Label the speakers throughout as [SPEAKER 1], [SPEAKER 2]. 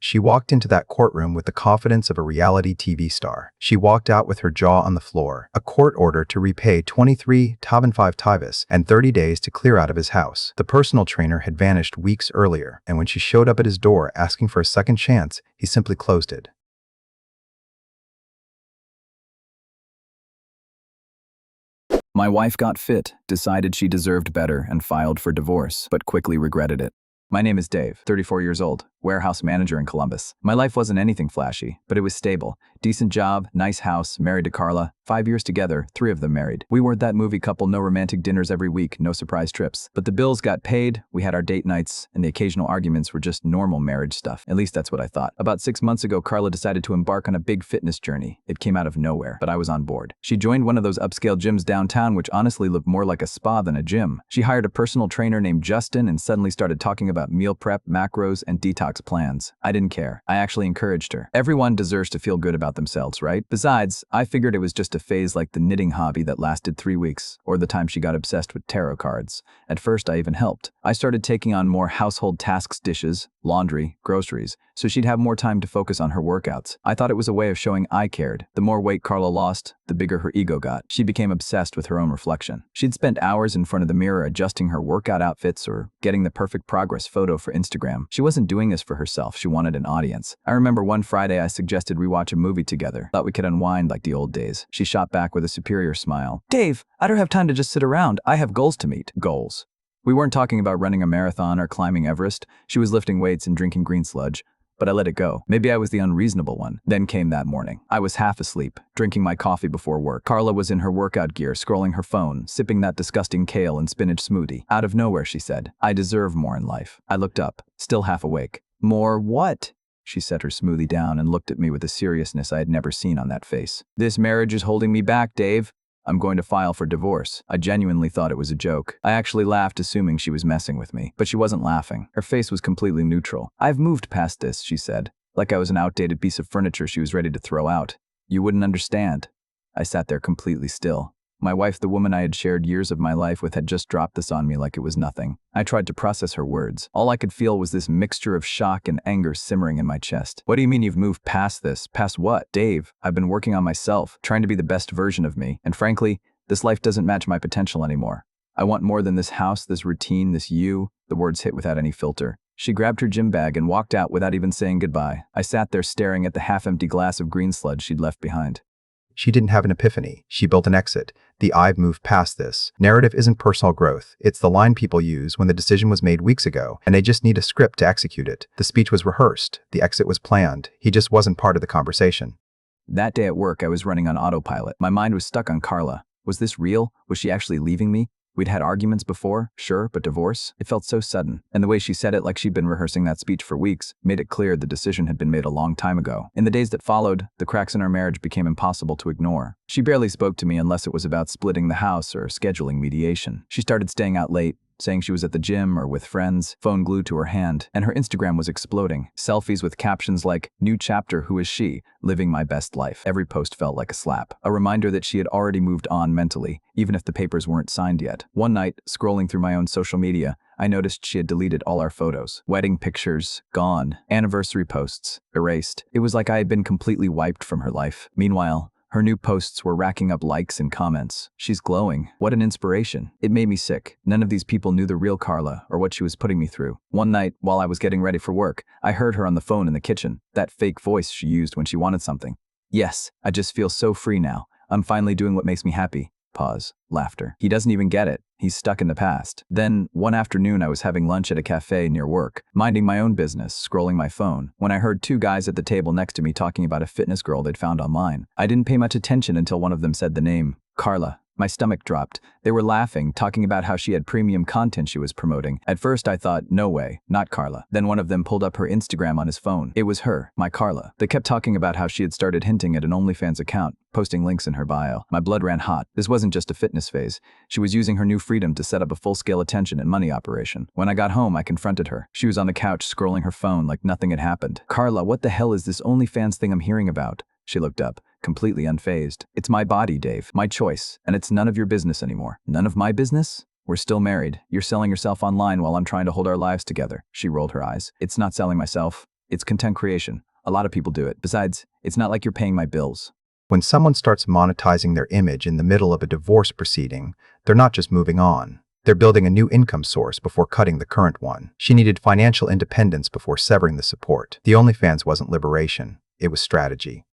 [SPEAKER 1] She walked into that courtroom with the confidence of a reality TV star. She walked out with her jaw on the floor, a court order to repay 23,500 tivas and 30 days to clear out of his house. The personal trainer had vanished weeks earlier, and when she showed up at his door asking for a second chance, he simply closed it.
[SPEAKER 2] My wife got fit, decided she deserved better, and filed for divorce, but quickly regretted it. My name is Dave, 34 years old, warehouse manager in Columbus. My life wasn't anything flashy, but it was stable. Decent job, nice house, married to Carla, 5 years together, 3 of them married. We weren't that movie couple, no romantic dinners every week, no surprise trips. But the bills got paid, we had our date nights, and the occasional arguments were just normal marriage stuff. At least that's what I thought. About 6 months ago, Carla decided to embark on a big fitness journey. It came out of nowhere, but I was on board. She joined one of those upscale gyms downtown, which honestly looked more like a spa than a gym. She hired a personal trainer named Justin and suddenly started talking about meal prep, macros, and detox plans. I didn't care. I actually encouraged her. Everyone deserves to feel good about themselves, right? Besides, I figured it was just a phase like the knitting hobby that lasted 3 weeks, or the time she got obsessed with tarot cards. At first, I even helped. I started taking on more household tasks, dishes, laundry, groceries, so she'd have more time to focus on her workouts. I thought it was a way of showing I cared. The more weight Carla lost, the bigger her ego got. She became obsessed with her own reflection. She'd spent hours in front of the mirror adjusting her workout outfits or getting the perfect progress photo for Instagram. She wasn't doing this for herself, she wanted an audience. I remember one Friday I suggested we watch a movie together. Thought we could unwind like the old days. She shot back with a superior smile. Dave, I don't have time to just sit around. I have goals to meet. Goals. We weren't talking about running a marathon or climbing Everest. She was lifting weights and drinking green sludge. But I let it go. Maybe I was the unreasonable one. Then came that morning. I was half asleep, drinking my coffee before work. Carla was in her workout gear, scrolling her phone, sipping that disgusting kale and spinach smoothie. Out of nowhere, she said, "I deserve more in life." I looked up, still half awake. "More what?" She set her smoothie down and looked at me with a seriousness I had never seen on that face. "This marriage is holding me back, Dave. I'm going to file for divorce." I genuinely thought it was a joke. I actually laughed, assuming she was messing with me. But she wasn't laughing. Her face was completely neutral. "I've moved past this," she said, like I was an outdated piece of furniture she was ready to throw out. "You wouldn't understand." I sat there completely still. My wife, the woman I had shared years of my life with, had just dropped this on me like it was nothing. I tried to process her words. All I could feel was this mixture of shock and anger simmering in my chest. "What do you mean you've moved past this? Past what?" "Dave, I've been working on myself, trying to be the best version of me. And frankly, this life doesn't match my potential anymore. I want more than this house, this routine, this you." The words hit without any filter. She grabbed her gym bag and walked out without even saying goodbye. I sat there staring at the half-empty glass of green sludge she'd left behind.
[SPEAKER 1] She didn't have an epiphany. She built an exit. The "I've moved past this" narrative isn't personal growth. It's the line people use when the decision was made weeks ago, and they just need a script to execute it. The speech was rehearsed. The exit was planned. He just wasn't part of the conversation.
[SPEAKER 2] That day at work, I was running on autopilot. My mind was stuck on Carla. Was this real? Was she actually leaving me? We'd had arguments before, sure, but divorce? It felt so sudden. And the way she said it, like she'd been rehearsing that speech for weeks, made it clear the decision had been made a long time ago. In the days that followed, the cracks in our marriage became impossible to ignore. She barely spoke to me unless it was about splitting the house or scheduling mediation. She started staying out late, saying she was at the gym or with friends, phone glued to her hand, and her Instagram was exploding. Selfies with captions like, "New chapter, who is she? Living my best life." Every post felt like a slap. A reminder that she had already moved on mentally, even if the papers weren't signed yet. One night, scrolling through my own social media, I noticed she had deleted all our photos. Wedding pictures, gone. Anniversary posts, erased. It was like I had been completely wiped from her life. Meanwhile, her new posts were racking up likes and comments. She's glowing. What an inspiration. It made me sick. None of these people knew the real Carla or what she was putting me through. One night, while I was getting ready for work, I heard her on the phone in the kitchen, that fake voice she used when she wanted something. "Yes, I just feel so free now. I'm finally doing what makes me happy." Pause. Laughter. He doesn't even get it. He's stuck in the past. Then, one afternoon, I was having lunch at a cafe near work, minding my own business, scrolling my phone, when I heard 2 guys at the table next to me talking about a fitness girl they'd found online. I didn't pay much attention until one of them said the name, Carla. My stomach dropped. They were laughing, talking about how she had premium content she was promoting. At first I thought, no way, not Carla. Then one of them pulled up her Instagram on his phone. It was her, my Carla. They kept talking about how she had started hinting at an OnlyFans account, posting links in her bio. My blood ran hot. This wasn't just a fitness phase. She was using her new freedom to set up a full-scale attention and money operation. When I got home, I confronted her. She was on the couch scrolling her phone like nothing had happened. "Carla, what the hell is this OnlyFans thing I'm hearing about?" She looked up, completely unfazed. "It's my body, Dave. My choice. And it's none of your business anymore." "None of my business? We're still married. You're selling yourself online while I'm trying to hold our lives together." She rolled her eyes. "It's not selling myself. It's content creation. A lot of people do it. Besides, it's not like you're paying my bills.
[SPEAKER 1] When someone starts monetizing their image in the middle of a divorce proceeding, they're not just moving on. They're building a new income source before cutting the current one. She needed financial independence before severing the support. The OnlyFans wasn't liberation, it was strategy.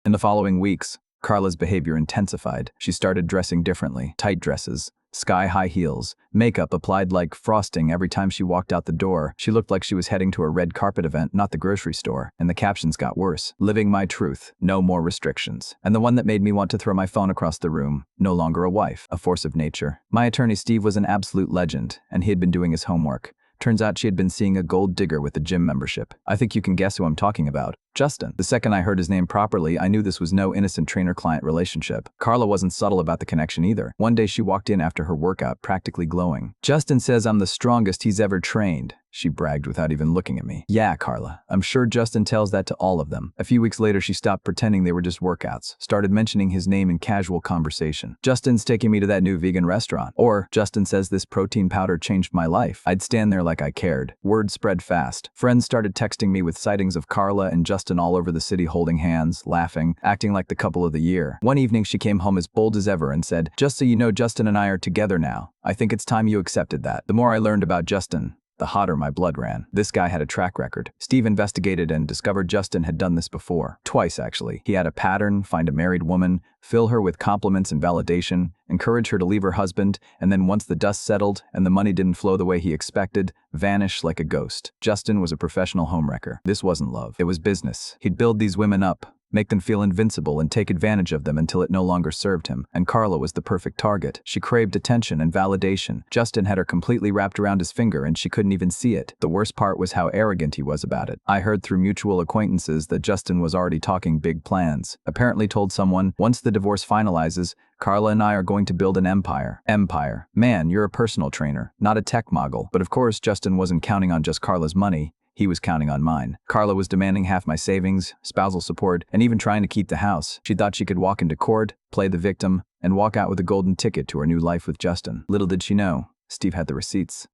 [SPEAKER 2] In the following weeks, Carla's behavior intensified. She started dressing differently. Tight dresses, sky-high heels, makeup applied like frosting every time she walked out the door. She looked like she was heading to a red carpet event, not the grocery store. And the captions got worse. Living my truth. No more restrictions. And the one that made me want to throw my phone across the room. No longer a wife. A force of nature. My attorney Steve was an absolute legend, and he had been doing his homework. Turns out she had been seeing a gold digger with a gym membership. I think you can guess who I'm talking about. Justin. The second I heard his name properly, I knew this was no innocent trainer-client relationship. Carla wasn't subtle about the connection either. One day she walked in after her workout, practically glowing. "Justin says I'm the strongest he's ever trained," she bragged without even looking at me. "Yeah, Carla. I'm sure Justin tells that to all of them." A few weeks later, she stopped pretending they were just workouts, started mentioning his name in casual conversation. "Justin's taking me to that new vegan restaurant." Or, "Justin says this protein powder changed my life." I'd stand there like I cared. Word spread fast. Friends started texting me with sightings of Carla and Justin all over the city holding hands, laughing, acting like the couple of the year. One evening, she came home as bold as ever and said, "Just so you know, Justin and I are together now. I think it's time you accepted that." The more I learned about Justin, the hotter my blood ran. This guy had a track record. Steve investigated and discovered Justin had done this before. Twice, actually. He had a pattern: find a married woman, fill her with compliments and validation, encourage her to leave her husband, and then once the dust settled and the money didn't flow the way he expected, vanish like a ghost. Justin was a professional homewrecker. This wasn't love. It was business. He'd build these women up, make them feel invincible, and take advantage of them until it no longer served him. And Carla was the perfect target. She craved attention and validation. Justin had her completely wrapped around his finger and she couldn't even see it. The worst part was how arrogant he was about it. I heard through mutual acquaintances that Justin was already talking big plans. Apparently told someone, "Once the divorce finalizes, Carla and I are going to build an empire." Empire. Man, you're a personal trainer, not a tech mogul. But of course, Justin wasn't counting on just Carla's money. He was counting on mine. Carla was demanding half my savings, spousal support, and even trying to keep the house. She thought she could walk into court, play the victim, and walk out with a golden ticket to her new life with Justin. Little did she know, Steve had the receipts.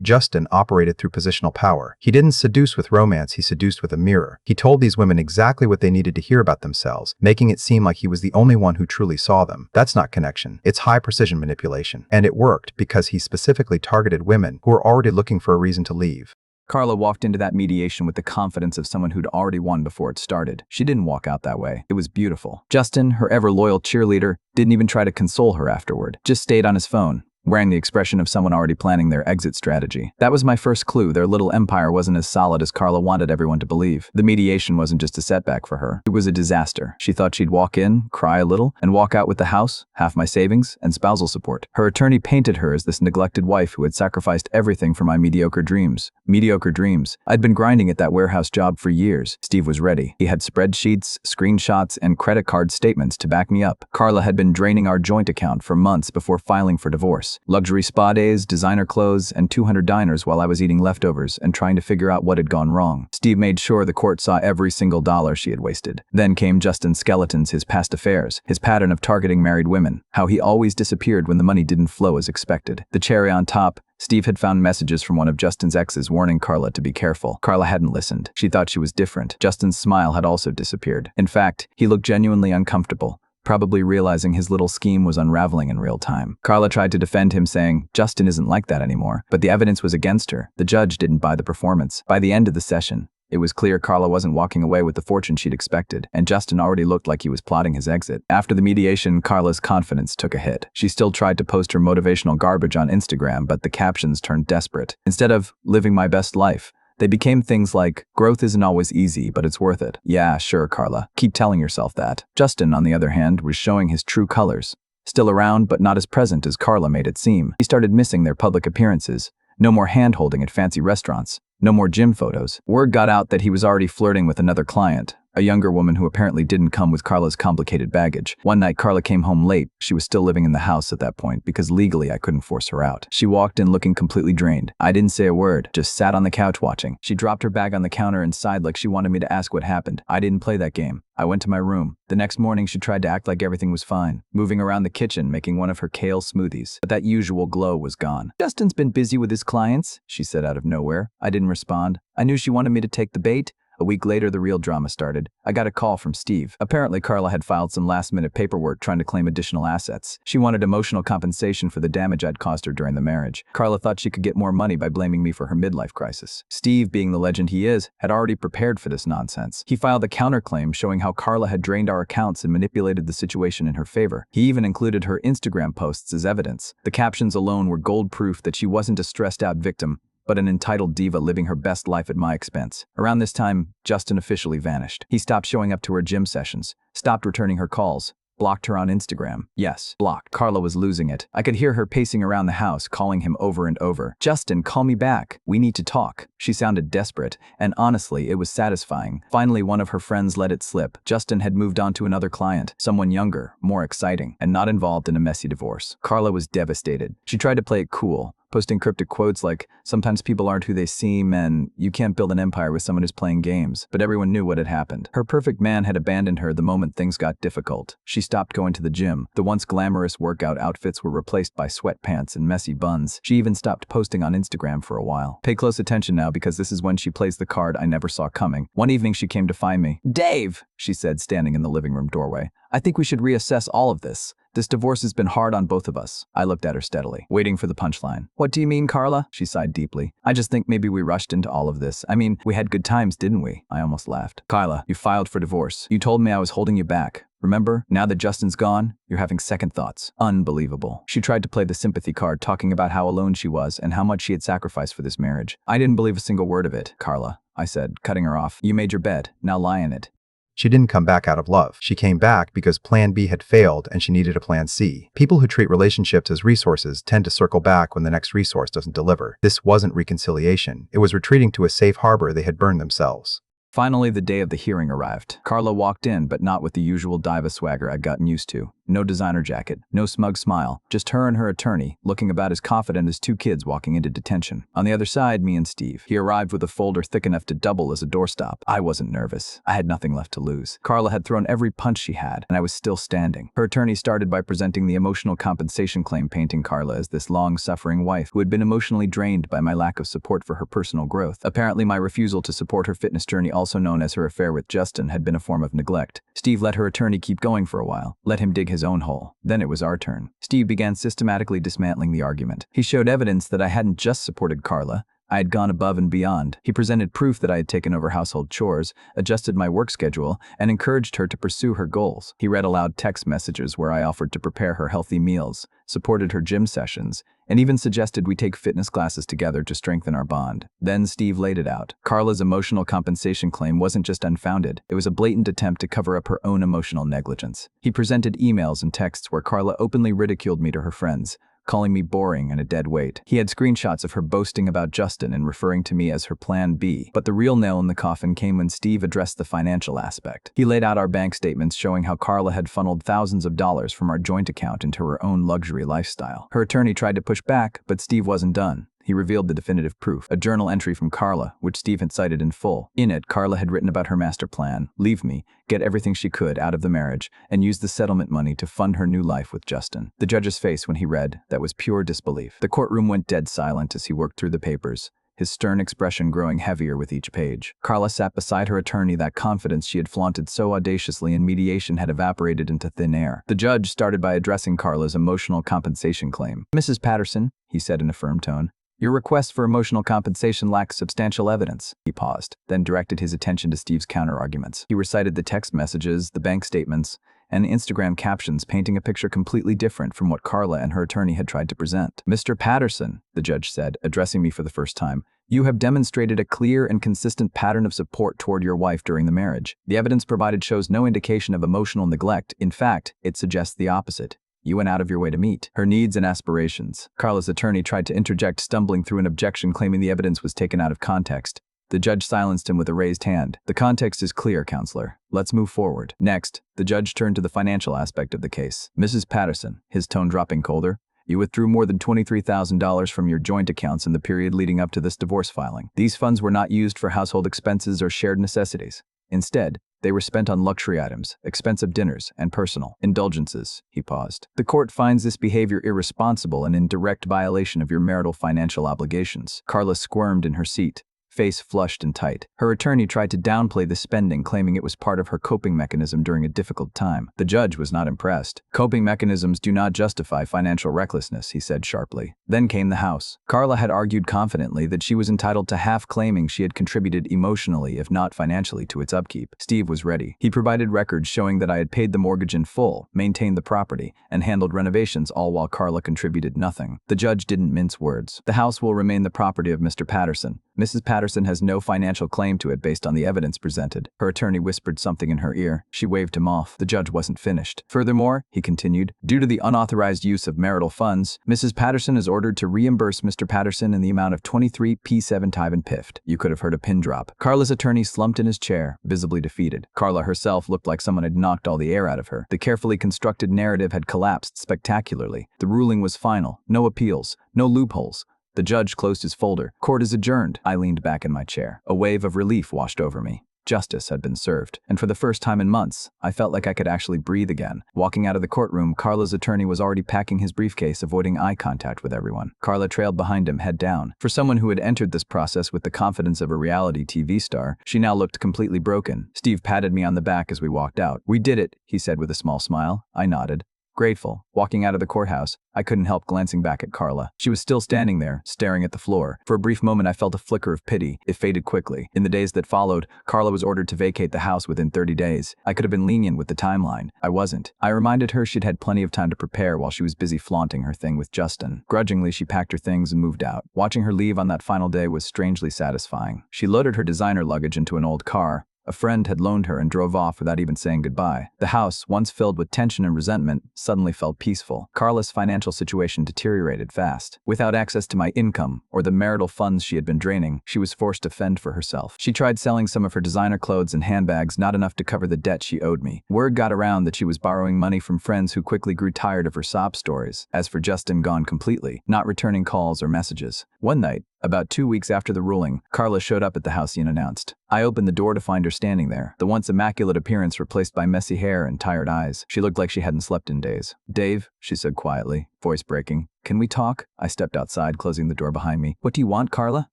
[SPEAKER 1] Justin operated through positional power. He didn't seduce with romance, he seduced with a mirror. He told these women exactly what they needed to hear about themselves, making it seem like he was the only one who truly saw them. That's not connection. It's high-precision manipulation. And it worked because he specifically targeted women who were already looking for a reason to leave.
[SPEAKER 2] Carla walked into that mediation with the confidence of someone who'd already won before it started. She didn't walk out that way. It was beautiful. Justin, her ever-loyal cheerleader, didn't even try to console her afterward. Just stayed on his phone, wearing the expression of someone already planning their exit strategy. That was my first clue. Their little empire wasn't as solid as Carla wanted everyone to believe. The mediation wasn't just a setback for her. It was a disaster. She thought she'd walk in, cry a little, and walk out with the house, half my savings, and spousal support. Her attorney painted her as this neglected wife who had sacrificed everything for my mediocre dreams. Mediocre dreams. I'd been grinding at that warehouse job for years. Steve was ready. He had spreadsheets, screenshots, and credit card statements to back me up. Carla had been draining our joint account for months before filing for divorce. Luxury spa days, designer clothes, and 200 diners while I was eating leftovers and trying to figure out what had gone wrong. Steve made sure the court saw every single dollar she had wasted. Then came Justin's skeletons, his past affairs, his pattern of targeting married women, how he always disappeared when the money didn't flow as expected. The cherry on top, Steve had found messages from one of Justin's exes warning Carla to be careful. Carla hadn't listened. She thought she was different. Justin's smile had also disappeared. In fact, he looked genuinely uncomfortable, probably realizing his little scheme was unraveling in real time. Carla tried to defend him, saying, "Justin isn't like that anymore." But the evidence was against her. The judge didn't buy the performance. By the end of the session, it was clear Carla wasn't walking away with the fortune she'd expected, and Justin already looked like he was plotting his exit. After the mediation, Carla's confidence took a hit. She still tried to post her motivational garbage on Instagram, but the captions turned desperate. Instead of "living my best life," they became things like, "Growth isn't always easy, but it's worth it." Yeah, sure, Carla. Keep telling yourself that. Justin, on the other hand, was showing his true colors. Still around, but not as present as Carla made it seem. He started missing their public appearances. No more hand-holding at fancy restaurants. No more gym photos. Word got out that he was already flirting with another client, a younger woman who apparently didn't come with Carla's complicated baggage. One night, Carla came home late. She was still living in the house at that point because legally I couldn't force her out. She walked in looking completely drained. I didn't say a word, just sat on the couch watching. She dropped her bag on the counter and sighed like she wanted me to ask what happened. I didn't play that game. I went to my room. The next morning, she tried to act like everything was fine, moving around the kitchen, making one of her kale smoothies. But that usual glow was gone. "Justin's been busy with his clients," she said out of nowhere. I didn't respond. I knew she wanted me to take the bait. A week later, the real drama started. I got a call from Steve. Apparently, Carla had filed some last-minute paperwork trying to claim additional assets. She wanted emotional compensation for the damage I'd caused her during the marriage. Carla thought she could get more money by blaming me for her midlife crisis. Steve, being the legend he is, had already prepared for this nonsense. He filed a counterclaim showing how Carla had drained our accounts and manipulated the situation in her favor. He even included her Instagram posts as evidence. The captions alone were gold proof that she wasn't a stressed-out victim, but an entitled diva living her best life at my expense. Around this time, Justin officially vanished. He stopped showing up to her gym sessions, stopped returning her calls, blocked her on Instagram. Yes, blocked. Carla was losing it. I could hear her pacing around the house, calling him over and over. "Justin, call me back. We need to talk." She sounded desperate, and honestly, it was satisfying. Finally, one of her friends let it slip. Justin had moved on to another client, someone younger, more exciting, and not involved in a messy divorce. Carla was devastated. She tried to play it cool, posting cryptic quotes like, "Sometimes people aren't who they seem," and "You can't build an empire with someone who's playing games." But everyone knew what had happened. Her perfect man had abandoned her the moment things got difficult. She stopped going to the gym. The once glamorous workout outfits were replaced by sweatpants and messy buns. She even stopped posting on Instagram for a while. Pay close attention now, because this is when she plays the card I never saw coming. One evening she came to find me. "Dave," she said, standing in the living room doorway, "I think we should reassess all of this. This divorce has been hard on both of us." I looked at her steadily, waiting for the punchline. "What do you mean, Carla?" She sighed deeply. "I just think maybe we rushed into all of this. I mean, we had good times, didn't we?" I almost laughed. "Carla, you filed for divorce. You told me I was holding you back. Remember? Now that Justin's gone, you're having second thoughts." Unbelievable. She tried to play the sympathy card, talking about how alone she was and how much she had sacrificed for this marriage. "I didn't believe a single word of it, Carla," I said, cutting her off. "You made your bed. Now lie in it."
[SPEAKER 1] She didn't come back out of love. She came back because Plan B had failed and she needed a Plan C. People who treat relationships as resources tend to circle back when the next resource doesn't deliver. This wasn't reconciliation. It was retreating to a safe harbor they had burned themselves.
[SPEAKER 2] Finally, the day of the hearing arrived. Carla walked in, but not with the usual diva swagger I'd gotten used to. No designer jacket, no smug smile, just her and her attorney, looking about as confident as two kids walking into detention. On the other side, me and Steve. He arrived with a folder thick enough to double as a doorstop. I wasn't nervous. I had nothing left to lose. Carla had thrown every punch she had, and I was still standing. Her attorney started by presenting the emotional compensation claim, painting Carla as this long-suffering wife who had been emotionally drained by my lack of support for her personal growth. Apparently, my refusal to support her fitness journey, also known as her affair with Justin, had been a form of neglect. Steve let her attorney keep going for a while, let him dig his own hole. Then it was our turn. Steve began systematically dismantling the argument. He showed evidence that I hadn't just supported Carla, I had gone above and beyond. He presented proof that I had taken over household chores, adjusted my work schedule, and encouraged her to pursue her goals. He read aloud text messages where I offered to prepare her healthy meals, supported her gym sessions, and even suggested we take fitness classes together to strengthen our bond. Then Steve laid it out. Carla's emotional compensation claim wasn't just unfounded. It was a blatant attempt to cover up her own emotional negligence. He presented emails and texts where Carla openly ridiculed me to her friends, calling me boring and a dead weight. He had screenshots of her boasting about Justin and referring to me as her Plan B. But the real nail in the coffin came when Steve addressed the financial aspect. He laid out our bank statements showing how Carla had funneled thousands of dollars from our joint account into her own luxury lifestyle. Her attorney tried to push back, but Steve wasn't done. He revealed the definitive proof, a journal entry from Carla, which Steve had cited in full. In it, Carla had written about her master plan: leave me, get everything she could out of the marriage, and use the settlement money to fund her new life with Justin. The judge's face when he read that was pure disbelief. The courtroom went dead silent as he worked through the papers, his stern expression growing heavier with each page. Carla sat beside her attorney. That confidence she had flaunted so audaciously in mediation had evaporated into thin air. The judge started by addressing Carla's emotional compensation claim. "Mrs. Patterson," he said in a firm tone, "your request for emotional compensation lacks substantial evidence." He paused, then directed his attention to Steve's counter-arguments. He recited the text messages, the bank statements, and Instagram captions, painting a picture completely different from what Carla and her attorney had tried to present. "Mr. Patterson," the judge said, addressing me for the first time, "you have demonstrated a clear and consistent pattern of support toward your wife during the marriage. The evidence provided shows no indication of emotional neglect. In fact, it suggests the opposite. You went out of your way to meet her needs and aspirations." Carla's attorney tried to interject, stumbling through an objection, claiming the evidence was taken out of context. The judge silenced him with a raised hand. "The context is clear, counselor. Let's move forward." Next, the judge turned to the financial aspect of the case. "Mrs. Patterson," his tone dropping colder, "you withdrew more than $23,000 from your joint accounts in the period leading up to this divorce filing. These funds were not used for household expenses or shared necessities. Instead, they were spent on luxury items, expensive dinners, and personal indulgences." He paused. "The court finds this behavior irresponsible and in direct violation of your marital financial obligations." Carla squirmed in her seat, face flushed and tight. Her attorney tried to downplay the spending, claiming it was part of her coping mechanism during a difficult time. The judge was not impressed. Coping mechanisms do not justify financial recklessness, he said sharply. Then came the house. Carla had argued confidently that she was entitled to half, claiming she had contributed emotionally, if not financially, to its upkeep. Steve was ready. He provided records showing that I had paid the mortgage in full, maintained the property, and handled renovations, all while Carla contributed nothing. The judge didn't mince words. The house will remain the property of Mr. Patterson. Mrs. Patterson has no financial claim to it based on the evidence presented. Her attorney whispered something in her ear. She waved him off. The judge wasn't finished. Furthermore, he continued, due to the unauthorized use of marital funds, Mrs. Patterson is ordered to reimburse Mr. Patterson in the amount of 23p7 tive and piffed. You could have heard a pin drop. Carla's attorney slumped in his chair, visibly defeated. Carla herself looked like someone had knocked all the air out of her. The carefully constructed narrative had collapsed spectacularly. The ruling was final. No appeals. No loopholes. The judge closed his folder. Court is adjourned. I leaned back in my chair. A wave of relief washed over me. Justice had been served, and for the first time in months, I felt like I could actually breathe again. Walking out of the courtroom, Carla's attorney was already packing his briefcase, avoiding eye contact with everyone. Carla trailed behind him, head down. For someone who had entered this process with the confidence of a reality TV star, she now looked completely broken. Steve patted me on the back as we walked out. We did it, he said with a small smile. I nodded. Grateful. Walking out of the courthouse, I couldn't help glancing back at Carla. She was still standing there, staring at the floor. For a brief moment, I felt a flicker of pity. It faded quickly. In the days that followed, Carla was ordered to vacate the house within 30 days. I could have been lenient with the timeline. I wasn't. I reminded her she'd had plenty of time to prepare while she was busy flaunting her thing with Justin. Grudgingly, she packed her things and moved out. Watching her leave on that final day was strangely satisfying. She loaded her designer luggage into an old car a friend had loaned her and drove off without even saying goodbye. The house, once filled with tension and resentment, suddenly felt peaceful. Carla's financial situation deteriorated fast. Without access to my income or the marital funds she had been draining, she was forced to fend for herself. She tried selling some of her designer clothes and handbags, not enough to cover the debt she owed me. Word got around that she was borrowing money from friends who quickly grew tired of her sob stories. As for Justin, gone completely, not returning calls or messages. One night, about 2 weeks after the ruling, Carla showed up at the house unannounced. I opened the door to find her standing there, the once immaculate appearance replaced by messy hair and tired eyes. She looked like she hadn't slept in days. "Dave," she said quietly, voice breaking. "Can we talk?" I stepped outside, closing the door behind me. "What do you want, Carla?"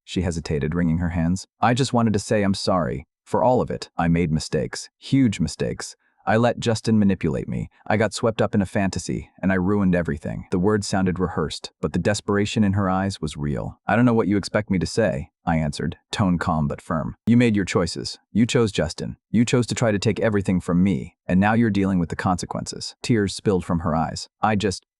[SPEAKER 2] She hesitated, wringing her hands. "I just wanted to say I'm sorry. For all of it. I made mistakes. Huge mistakes. I let Justin manipulate me. I got swept up in a fantasy, and I ruined everything." The words sounded rehearsed, but the desperation in her eyes was real. "I don't know what you expect me to say," I answered, tone calm but firm. "You made your choices. You chose Justin. You chose to try to take everything from me, and now you're dealing with the consequences." Tears spilled from her eyes.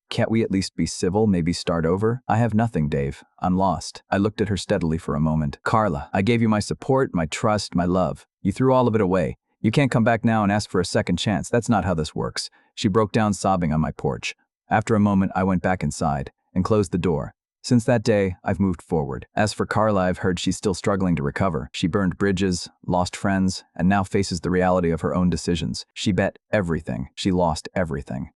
[SPEAKER 2] Can't we at least be civil, maybe start over? "I have nothing, Dave. I'm lost." I looked at her steadily for a moment. "Carla, I gave you my support, my trust, my love. You threw all of it away. You can't come back now and ask for a second chance. That's not how this works." She broke down sobbing on my porch. After a moment, I went back inside and closed the door. Since that day, I've moved forward. As for Carla, I've heard she's still struggling to recover. She burned bridges, lost friends, and now faces the reality of her own decisions. She bet everything. She lost everything.